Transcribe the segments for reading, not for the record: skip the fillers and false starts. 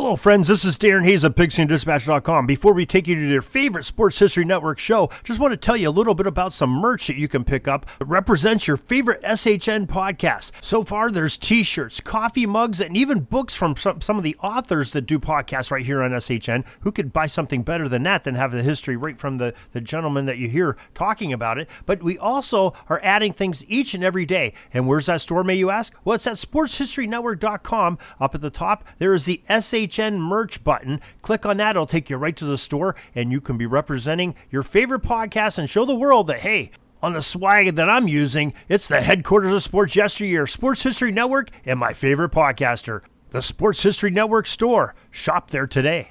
Hello, friends. This is Darren Hayes of PigskinDispatch.com. Before we take you to your favorite Sports History Network show, just want to tell you a little bit about some merch that you can pick up that represents your favorite SHN podcast. So far, there's t-shirts, coffee mugs, and even books from some of the authors that do podcasts right here on SHN. Who could buy something better than that, than have the history right from the gentleman that you hear talking about it? But we also are adding things each and every day. And where's that store, may you ask? Well, it's at SportsHistoryNetwork.com. Up at the top, there is the SHN merch button. Click on that. It'll take you right to the store, and you can be representing your favorite podcast and show the world that, hey, on the swag that I'm using, it's the headquarters of sports yesteryear, Sports History Network, and my favorite podcaster, the Sports History Network store. Shop there today.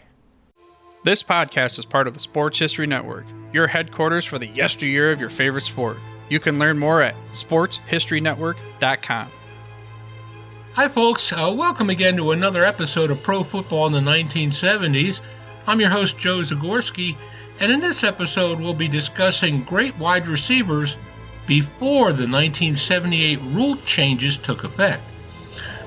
This podcast is part of the Sports History Network, your headquarters for the yesteryear of your favorite sport. You can learn more at sportshistorynetwork.com. Hi folks, welcome again to another episode of Pro Football in the 1970s. I'm your host Joe Zagorski, and in this episode we'll be discussing great wide receivers before the 1978 rule changes took effect.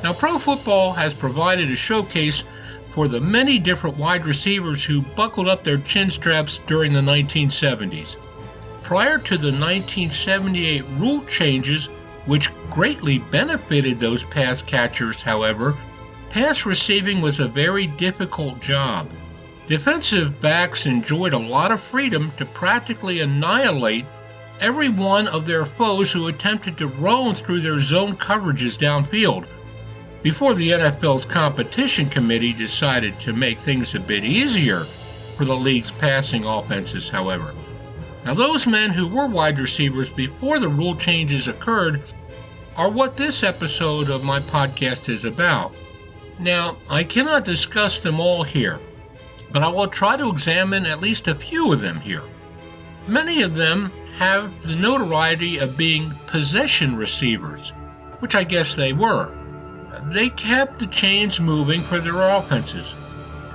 Now, Pro Football has provided a showcase for the many different wide receivers who buckled up their chin straps during the 1970s. Prior to the 1978 rule changes, which greatly benefited those pass catchers, however, pass receiving was a very difficult job. Defensive backs enjoyed a lot of freedom to practically annihilate every one of their foes who attempted to roam through their zone coverages downfield. Before the NFL's competition committee decided to make things a bit easier for the league's passing offenses, however. Now, those men who were wide receivers before the rule changes occurred are what this episode of my podcast is about. Now, I cannot discuss them all here, but I will try to examine at least a few of them here. Many of them have the notoriety of being possession receivers, which I guess they were. They kept the chains moving for their offenses.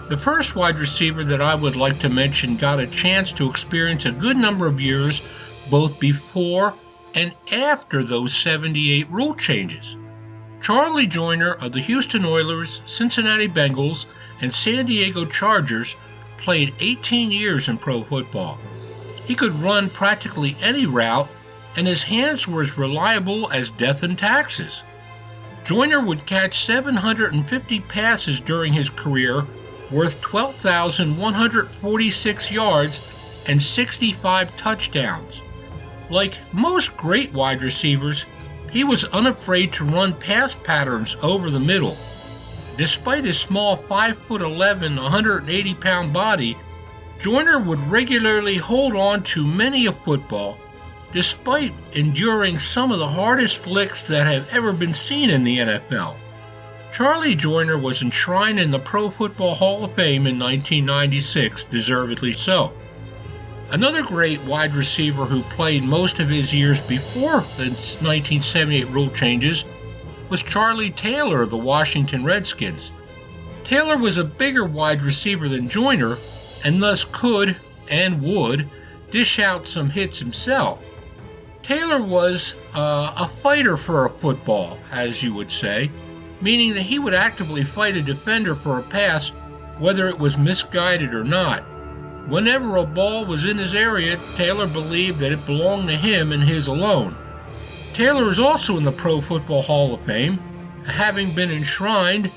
The first wide receiver that I would like to mention got a chance to experience a good number of years both before and after those 78 rule changes. Charlie Joyner of the Houston Oilers, Cincinnati Bengals, and San Diego Chargers played 18 years in pro football. He could run practically any route, and his hands were as reliable as death and taxes. Joyner would catch 750 passes during his career, worth 12,146 yards and 65 touchdowns. Like most great wide receivers, he was unafraid to run pass patterns over the middle. Despite his small 5'11", 180-pound body, Joyner would regularly hold on to many a football, despite enduring some of the hardest licks that have ever been seen in the NFL. Charlie Joyner was enshrined in the Pro Football Hall of Fame in 1996, deservedly so. Another great wide receiver who played most of his years before the 1978 rule changes was Charlie Taylor of the Washington Redskins. Taylor was a bigger wide receiver than Joyner, and thus could, and would, dish out some hits himself. Taylor was a fighter for a football, as you would say, meaning that he would actively fight a defender for a pass, whether it was misguided or not. Whenever a ball was in his area, Taylor believed that it belonged to him and his alone. Taylor is also in the Pro Football Hall of Fame, having been enshrined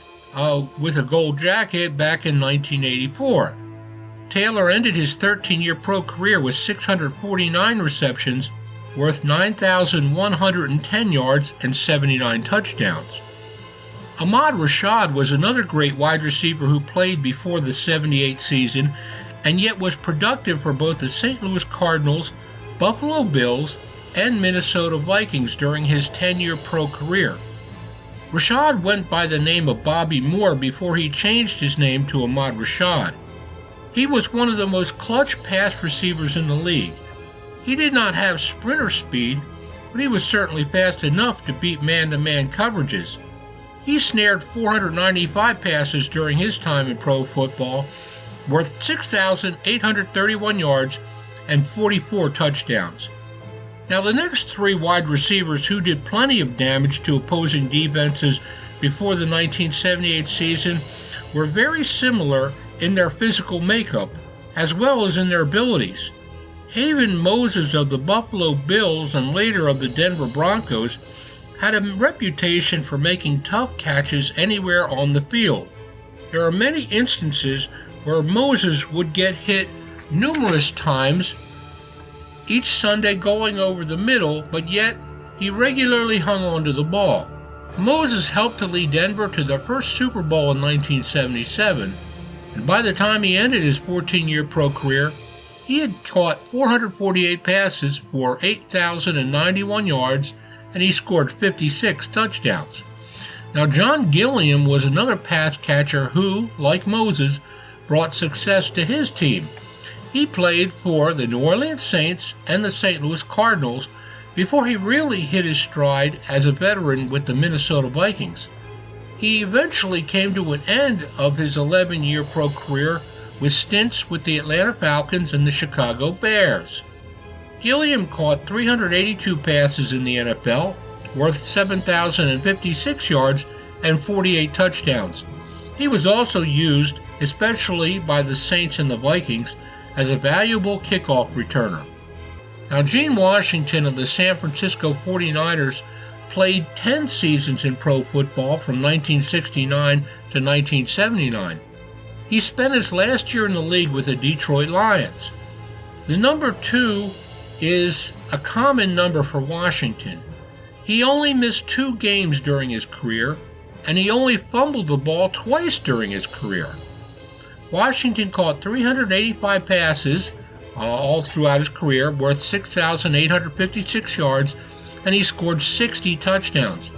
with a gold jacket back in 1984. Taylor ended his 13-year pro career with 649 receptions, worth 9,110 yards and 79 touchdowns. Ahmad Rashad was another great wide receiver who played before the 78 season and yet was productive for both the St. Louis Cardinals, Buffalo Bills, and Minnesota Vikings during his 10-year pro career. Rashad went by the name of Bobby Moore before he changed his name to Ahmad Rashad. He was one of the most clutch pass receivers in the league. He did not have sprinter speed, but he was certainly fast enough to beat man-to-man coverages. He snared 495 passes during his time in pro football, worth 6,831 yards and 44 touchdowns. Now, the next three wide receivers who did plenty of damage to opposing defenses before the 1978 season were very similar in their physical makeup as well as in their abilities. Haven Moses of the Buffalo Bills and later of the Denver Broncos had a reputation for making tough catches anywhere on the field. There are many instances where Moses would get hit numerous times each Sunday going over the middle, but yet he regularly hung on to the ball. Moses helped to lead Denver to their first Super Bowl in 1977, and by the time he ended his 14-year pro career, he had caught 448 passes for 8,091 yards, and he scored 56 touchdowns. Now, John Gilliam was another pass catcher who, like Moses, brought success to his team. He played for the New Orleans Saints and the St. Louis Cardinals before he really hit his stride as a veteran with the Minnesota Vikings. He eventually came to an end of his 11-year pro career with stints with the Atlanta Falcons and the Chicago Bears. Gilliam caught 382 passes in the NFL, worth 7,056 yards and 48 touchdowns. He was also used, especially by the Saints and the Vikings, as a valuable kickoff returner. Now, Gene Washington of the San Francisco 49ers played 10 seasons in pro football from 1969 to 1979. He spent his last year in the league with the Detroit Lions. The number 2 is a common number for Washington. He only missed 2 games during his career, and he only fumbled the ball twice during his career. Washington caught 385 passes all throughout his career, worth 6,856 yards, and he scored 60 touchdowns.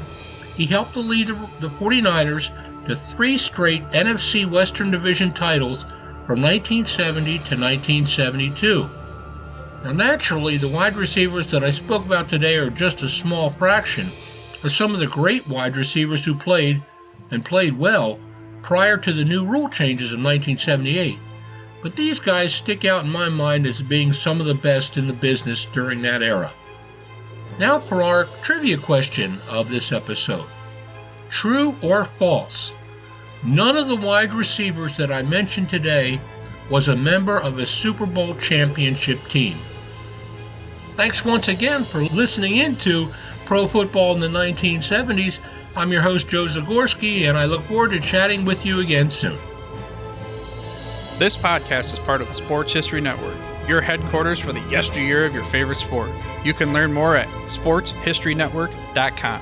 He helped to lead the 49ers to 3 straight NFC Western Division titles from 1970 to 1972. Now, naturally, the wide receivers that I spoke about today are just a small fraction of some of the great wide receivers who played well prior to the new rule changes of 1978. But these guys stick out in my mind as being some of the best in the business during that era. Now for our trivia question of this episode. True or false? None of the wide receivers that I mentioned today was a member of a Super Bowl championship team. Thanks once again for listening into Pro Football in the 1970s. I'm your host, Joe Zagorski, and I look forward to chatting with you again soon. This podcast is part of the Sports History Network, your headquarters for the yesteryear of your favorite sport. You can learn more at sportshistorynetwork.com.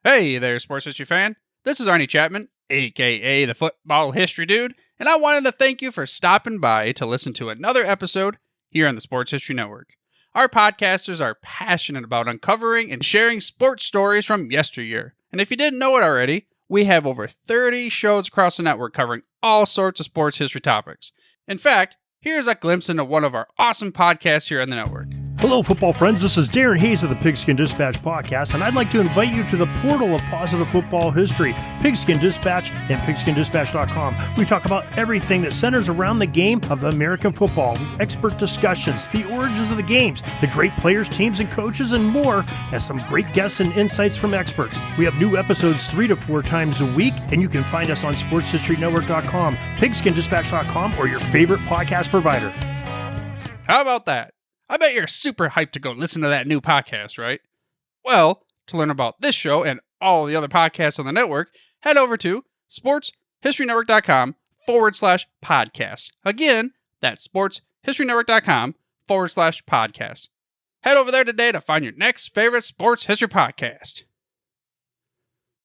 Hey there, sports history fan. This is Arnie Chapman, aka the Football History Dude, and I wanted to thank you for stopping by to listen to another episode here on the Sports History Network. Our podcasters are passionate about uncovering and sharing sports stories from yesteryear. And if you didn't know it already, we have over 30 shows across the network covering all sorts of sports history topics. In fact, here's a glimpse into one of our awesome podcasts here on the network. Hello, football friends. This is Darren Hayes of the Pigskin Dispatch podcast, and I'd like to invite you to the portal of positive football history, Pigskin Dispatch and pigskindispatch.com. We talk about everything that centers around the game of American football, expert discussions, the origins of the games, the great players, teams, and coaches, and more, and some great guests and insights from experts. We have new episodes 3 to 4 times a week, and you can find us on sportshistorynetwork.com, pigskindispatch.com, or your favorite podcast provider. How about that? I bet you're super hyped to go listen to that new podcast, right? Well, to learn about this show and all the other podcasts on the network, head over to sportshistorynetwork.com/podcasts. Again, that's sportshistorynetwork.com/podcasts. Head over there today to find your next favorite sports history podcast.